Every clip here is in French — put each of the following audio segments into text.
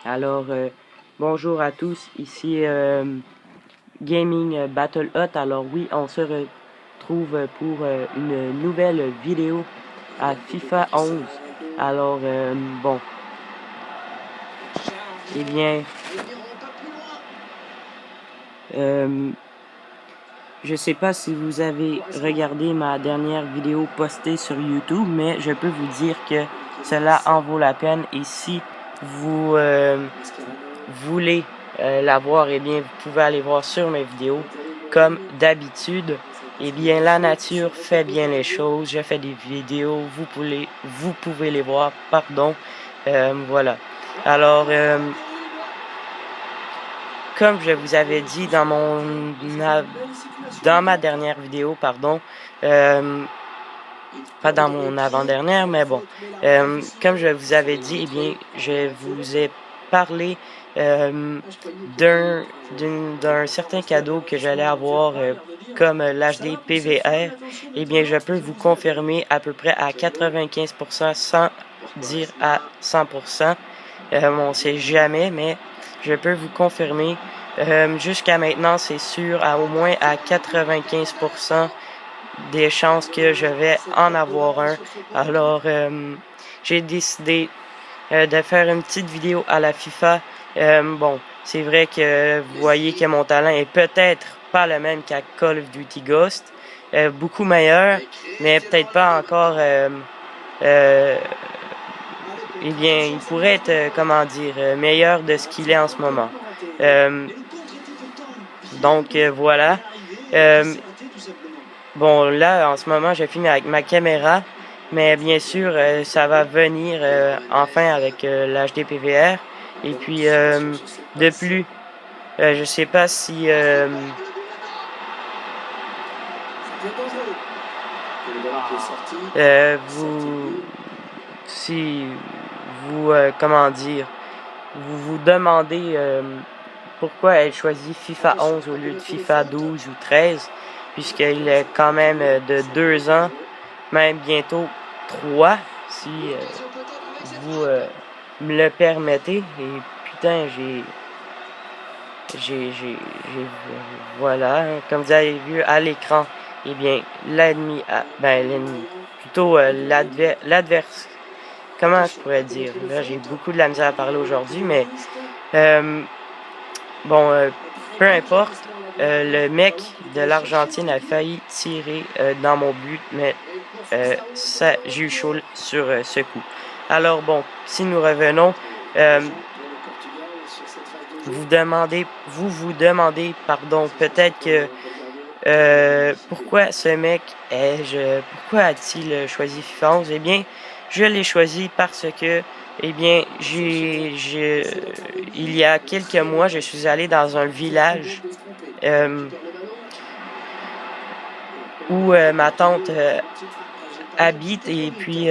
Alors, bonjour à tous, ici Gaming Battle Hut. Alors oui, on se retrouve pour une nouvelle vidéo à FIFA 11. Alors, bon, eh bien, je sais pas si vous avez regardé ma dernière vidéo postée sur YouTube, mais je peux vous dire que cela en vaut la peine. Et si vous voulez la voir, eh bien, vous pouvez aller voir sur mes vidéos. Comme d'habitude, eh bien, la nature fait bien les choses. Je fais des vidéos, vous pouvez les voir, pardon. Voilà. Alors, comme je vous avais dit dans ma dernière vidéo, pardon, pas dans mon avant-dernière, mais bon, comme je vous avais dit, eh bien, je vous ai parlé d'un certain cadeau que j'allais avoir comme l'HD PVR. Eh bien, je peux vous confirmer à peu près à 95% sans dire à 100%. On sait jamais, mais je peux vous confirmer. Jusqu'à maintenant, c'est sûr à au moins à 95% des chances que je vais en avoir un. Alors, j'ai décidé de faire une petite vidéo à la FIFA. Bon, c'est vrai que vous voyez que mon talent est peut-être pas le même qu'à Call of Duty Ghost. Beaucoup meilleur, mais peut-être pas encore... eh bien, il pourrait être, comment dire, meilleur de ce qu'il est en ce moment. Donc, voilà. Bon, là, en ce moment, je filme avec ma caméra, mais bien sûr, ça va venir enfin avec l'HD PVR. Et puis, de plus, je sais pas si... si vous, comment dire, vous vous demandez pourquoi elle choisit FIFA 11 au lieu de FIFA 12 ou 13, puisqu'il est quand même de 2 ans, même bientôt 3, si vous me le permettez. Et putain, voilà, comme vous avez vu à l'écran, eh bien, l'ennemi, plutôt l'adverse, comment je pourrais dire, là, j'ai beaucoup de la misère à parler aujourd'hui, mais, bon, peu importe, le mec de l'Argentine a failli tirer dans mon but, mais ça, j'ai eu chaud sur ce coup. Alors bon, si nous revenons, vous vous demandez, pardon, peut-être que pourquoi ce mec pourquoi a-t-il choisi FIFA 11? Eh bien, je l'ai choisi parce que, eh bien, il y a quelques mois, je suis allé dans un village où ma tante habite, et puis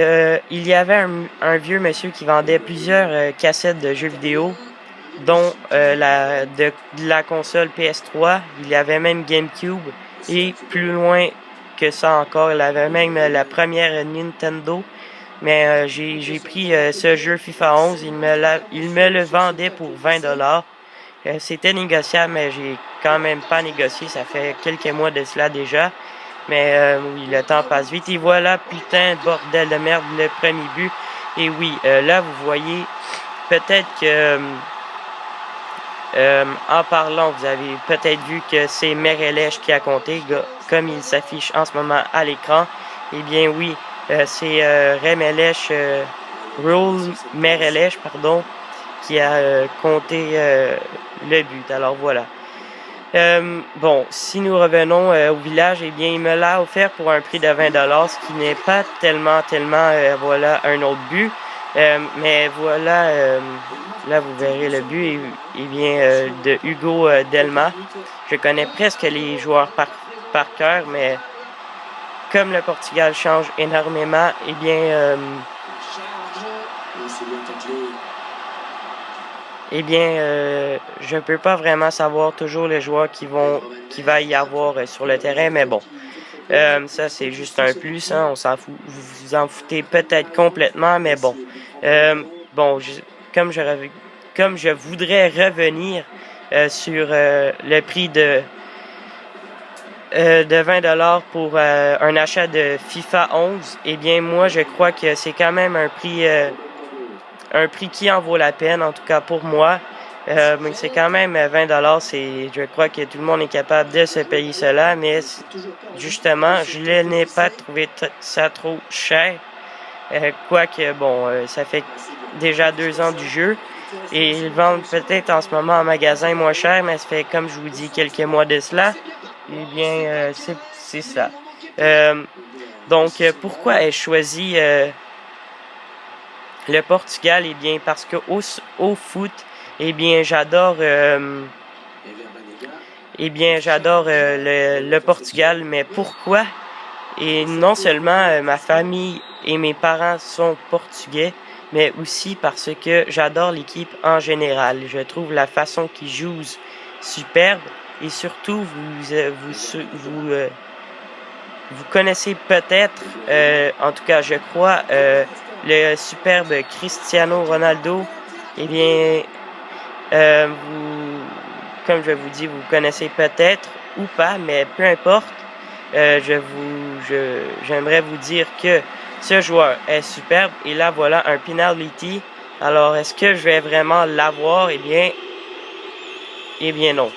il y avait un vieux monsieur qui vendait plusieurs cassettes de jeux vidéo, dont de la console PS3. Il y avait même GameCube, et plus loin que ça encore, il y avait même la première Nintendo. Mais j'ai pris ce jeu FIFA 11, il me le vendait pour 20$. C'était négociable, mais j'ai quand même pas négocié, ça fait quelques mois de cela déjà. Mais oui, le temps passe vite. Et voilà, putain, bordel de merde, le premier but. Et oui, là, vous voyez, peut-être que, en parlant, vous avez peut-être vu que c'est Merelech qui a compté, comme il s'affiche en ce moment à l'écran. Eh bien oui, c'est Raul Merelech, pardon, qui a compté le but. Alors voilà. Bon, si nous revenons au village, eh bien, il me l'a offert pour un prix de 20$, ce qui n'est pas tellement, voilà, un autre but. Mais voilà, là, vous verrez le but, et bien, de Hugo Delma. Je connais presque les joueurs par cœur, mais comme le Portugal change énormément, eh bien, je peux pas vraiment savoir toujours les joueurs qui va y avoir sur le terrain, mais bon, ça c'est juste un plus, hein, on s'en fout, vous vous en foutez peut-être complètement, mais bon, bon, comme je voudrais revenir sur le prix de 20$ pour un achat de FIFA 11, eh bien moi je crois que c'est quand même un prix qui en vaut la peine, en tout cas pour moi. Mais c'est quand même 20$, je crois que tout le monde est capable de se payer cela, mais justement, je n'ai pas trouvé ça trop cher. Quoique, bon, ça fait déjà 2 ans du jeu. Et ils vendent peut-être en ce moment en magasin moins cher, mais ça fait, comme je vous dis, quelques mois de cela. Eh bien, c'est ça. Donc, pourquoi ai-je choisi le Portugal? Eh bien, parce que au foot, eh bien, j'adore le Portugal. Mais pourquoi? Et non seulement ma famille et mes parents sont portugais, mais aussi parce que j'adore l'équipe en général. Je trouve la façon qu'ils jouent superbe. Et surtout, vous connaissez peut-être, en tout cas je crois, le superbe Cristiano Ronaldo. Eh bien, comme je vous dis, vous connaissez peut-être ou pas, mais peu importe. J'aimerais vous dire que ce joueur est superbe. Et là, voilà un penalty. Alors, est-ce que je vais vraiment l'avoir? Eh bien non.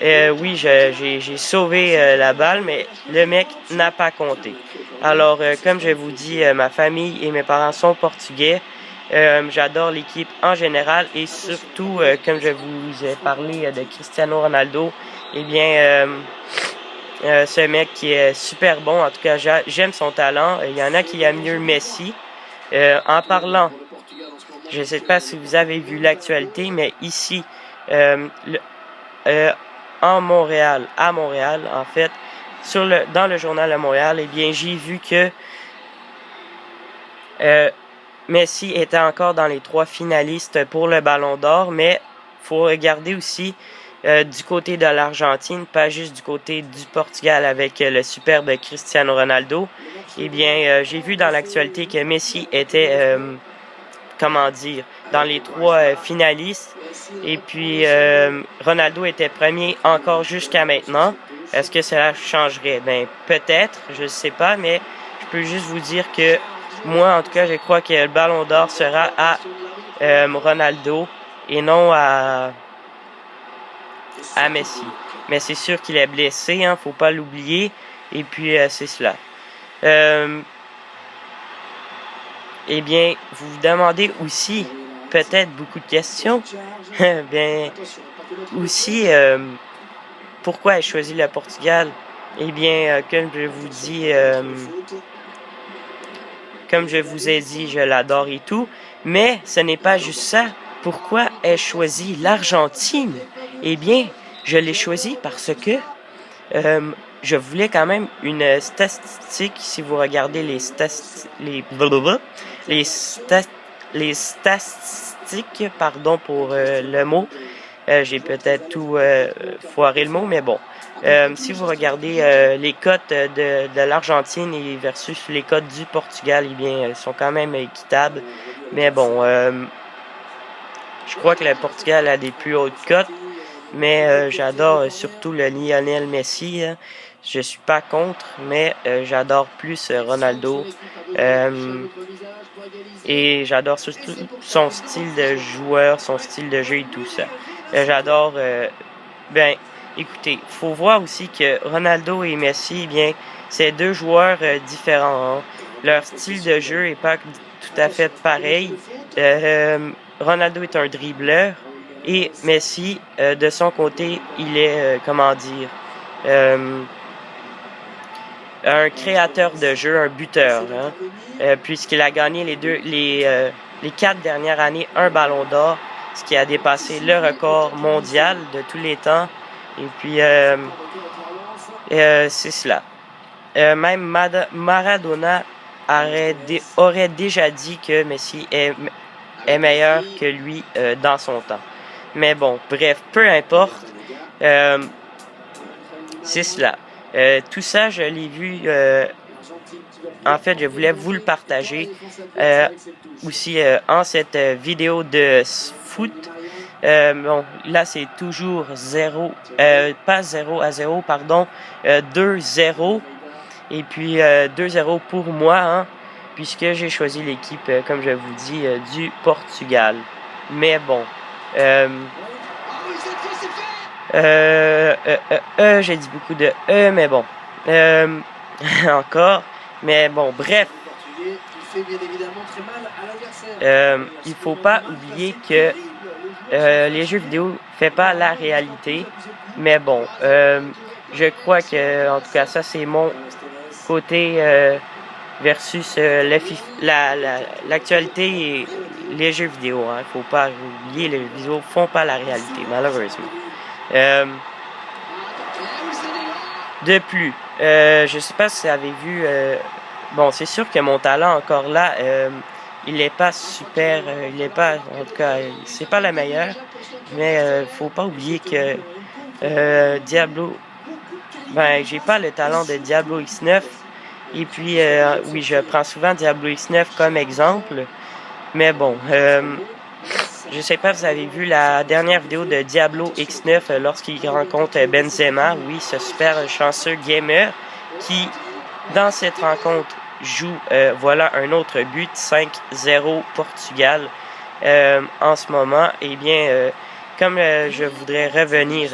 Oui, j'ai sauvé la balle, mais le mec n'a pas compté. Alors, comme je vous dis, ma famille et mes parents sont portugais. J'adore l'équipe en général et surtout, comme je vous ai parlé de Cristiano Ronaldo, eh bien, ce mec qui est super bon. En tout cas, j'aime son talent. Il y en a qui aiment mieux Messi. En parlant, je ne sais pas si vous avez vu l'actualité, mais ici, à Montréal, en fait, dans le journal de Montréal, eh bien, j'ai vu que Messi était encore dans les 3 finalistes pour le Ballon d'Or, mais faut regarder aussi du côté de l'Argentine, pas juste du côté du Portugal avec le superbe Cristiano Ronaldo. Eh bien, j'ai vu dans l'actualité que Messi était, dans les 3 finalistes. Et puis, Ronaldo était premier encore jusqu'à maintenant. Est-ce que cela changerait? Ben, peut-être, je ne sais pas, mais je peux juste vous dire que moi, en tout cas, je crois que le Ballon d'Or sera à Ronaldo et non à Messi. Mais c'est sûr qu'il est blessé, hein, faut pas l'oublier. Et puis, c'est cela. Eh bien, vous vous demandez aussi peut-être beaucoup de questions. Bien, aussi, pourquoi ai-je choisi le Portugal? Eh bien, comme je vous ai dit, je l'adore et tout. Mais ce n'est pas juste ça. Pourquoi ai-je choisi l'Argentine? Eh bien, je l'ai choisi parce que je voulais quand même une statistique. Si vous regardez les statistiques, pardon pour le mot. J'ai peut-être tout foiré le mot, mais bon. Si vous regardez les cotes de l'Argentine et versus les cotes du Portugal, eh bien, elles sont quand même équitables. Mais bon, je crois que le Portugal a des plus hautes cotes. Mais j'adore surtout le Lionel Messi. Je suis pas contre, mais j'adore plus Ronaldo. Et j'adore surtout son style de joueur, son style de jeu et tout ça. J'adore... ben, écoutez, faut voir aussi que Ronaldo et Messi, eh bien, c'est 2 joueurs différents. Hein. Leur style de jeu est pas tout à fait pareil. Ronaldo est un dribbleur. Et Messi, de son côté, il est, un créateur de jeu, un buteur, hein, puisqu'il a gagné les 4 dernières années un Ballon d'Or, ce qui a dépassé le record mondial de tous les temps. Et puis, c'est cela. Même Maradona aurait déjà dit que Messi est meilleur que lui dans son temps. Mais bon, bref, peu importe. C'est cela. Tout ça, je l'ai vu en fait, je voulais vous le partager aussi en cette vidéo de foot. Bon, là, c'est toujours 0, pas 0-0, pardon, 2-0. Et puis 2-0 pour moi, hein, puisque j'ai choisi l'équipe, comme je vous dis, du Portugal. Mais bon, j'ai dit beaucoup de mais bon, encore, mais bon, bref. Il faut pas oublier que les jeux vidéo ne font pas la réalité, mais bon, je crois que, en tout cas, ça c'est mon côté versus l'actualité et les jeux vidéo. Hein. Faut pas oublier, les jeux vidéo font pas la réalité, malheureusement. De plus, je sais pas si vous avez vu, bon, c'est sûr que mon talent encore là, il est pas super, il est pas, en tout cas, c'est pas la meilleure, mais faut pas oublier que Diablo, ben, j'ai pas le talent de Diablo X9, et puis, oui, je prends souvent Diablo X9 comme exemple, mais bon, je sais pas si vous avez vu la dernière vidéo de Diablo X9 lorsqu'il rencontre Benzema, oui, ce super chanceux gamer qui, dans cette rencontre, joue, voilà, un autre but, 5-0 Portugal en ce moment. Eh bien, comme je voudrais revenir,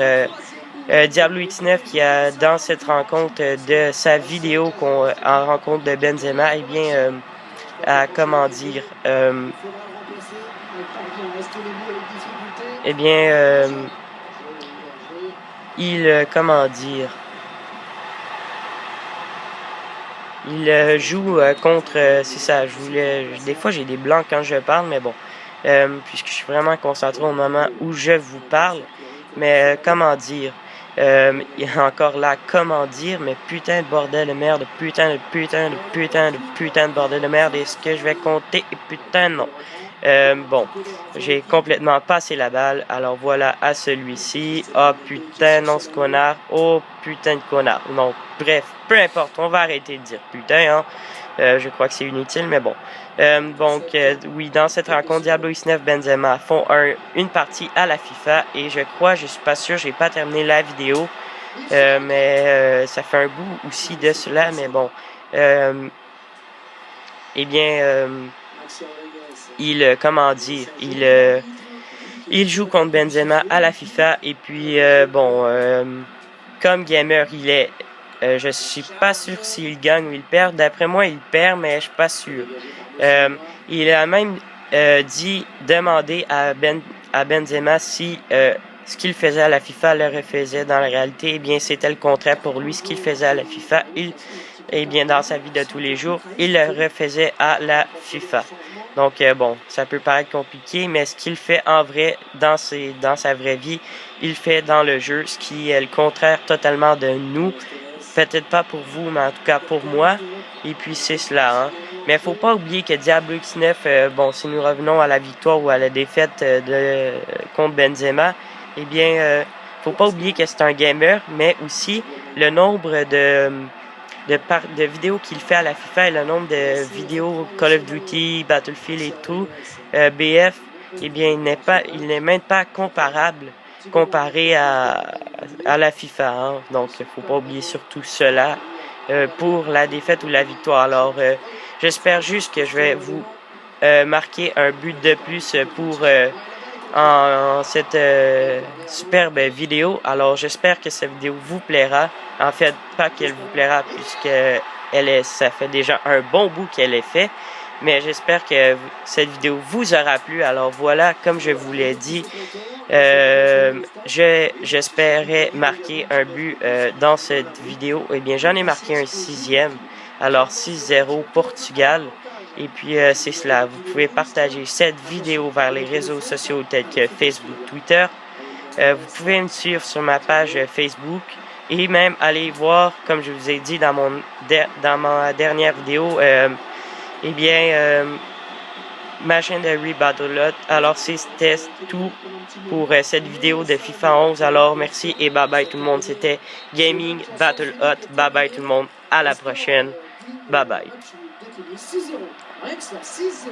Diablo X9 qui a, dans cette rencontre de sa vidéo en rencontre de Benzema, eh bien, à, comment dire, eh bien, il, comment dire, il joue contre, c'est ça, des fois j'ai des blancs quand je parle, mais bon, puisque je suis vraiment concentré au moment où je vous parle, mais comment dire, il y a encore là, comment dire, mais putain de bordel de merde, putain de bordel de merde, est-ce que je vais compter, putain non. Bon, j'ai complètement passé la balle, alors voilà à celui-ci. Oh putain, non ce connard, oh putain de connard. Non, bref, peu importe, on va arrêter de dire putain, hein. Je crois que c'est inutile, mais bon. Donc, oui, dans cette rencontre, Diablo X9 Benzema font une partie à la FIFA et je crois, je suis pas sûr, j'ai pas terminé la vidéo, mais ça fait un bout aussi de cela, mais bon. Eh bien, comment dire, il joue contre Benzema à la FIFA et puis, bon, comme gamer, il est, je suis pas sûr s'il gagne ou il perd. D'après moi, il perd, mais je suis pas sûr. Il a même demandé à Benzema si ce qu'il faisait à la FIFA le refaisait dans la réalité. Eh bien, c'était le contraire pour lui. Ce qu'il faisait à la FIFA, eh bien, dans sa vie de tous les jours, il le refaisait à la FIFA. Donc, bon, ça peut paraître compliqué, mais ce qu'il fait en vrai, dans sa vraie vie, il fait dans le jeu, ce qui est le contraire totalement de nous. Peut-être pas pour vous, mais en tout cas pour moi. Et puis, c'est cela, hein. Mais faut pas oublier que Diablo X9, bon, si nous revenons à la victoire ou à la défaite contre Benzema, eh bien, faut pas oublier que c'est un gamer, mais aussi le nombre de vidéos qu'il fait à la FIFA et le nombre de vidéos Call of Duty, Battlefield et tout, BF, eh bien, il n'est même pas comparé à la FIFA. Hein. Donc, il ne faut pas oublier surtout cela pour la défaite ou la victoire. Alors, j'espère juste que je vais vous marquer un but de plus pour en cette superbe vidéo. Alors, j'espère que cette vidéo vous plaira. En fait, pas qu'elle vous plaira, puisque ça fait déjà un bon bout qu'elle est faite. Mais j'espère que cette vidéo vous aura plu. Alors voilà, comme je vous l'ai dit, j'espérais marquer un but dans cette vidéo. Eh bien, j'en ai marqué un 6e. Alors 6-0 Portugal. Et puis, c'est cela. Vous pouvez partager cette vidéo vers les réseaux sociaux tels que Facebook, Twitter. Vous pouvez me suivre sur ma page Facebook. Et même aller voir, comme je vous ai dit dans ma dernière vidéo, eh bien, ma chaîne de Rebattlehot. Alors, c'était tout pour cette vidéo de FIFA 11. Alors, merci et bye bye tout le monde. C'était Gaming Battle Hot. Bye bye tout le monde. À la prochaine. Bye bye. Match décliné 6-0. Reims, 6-0.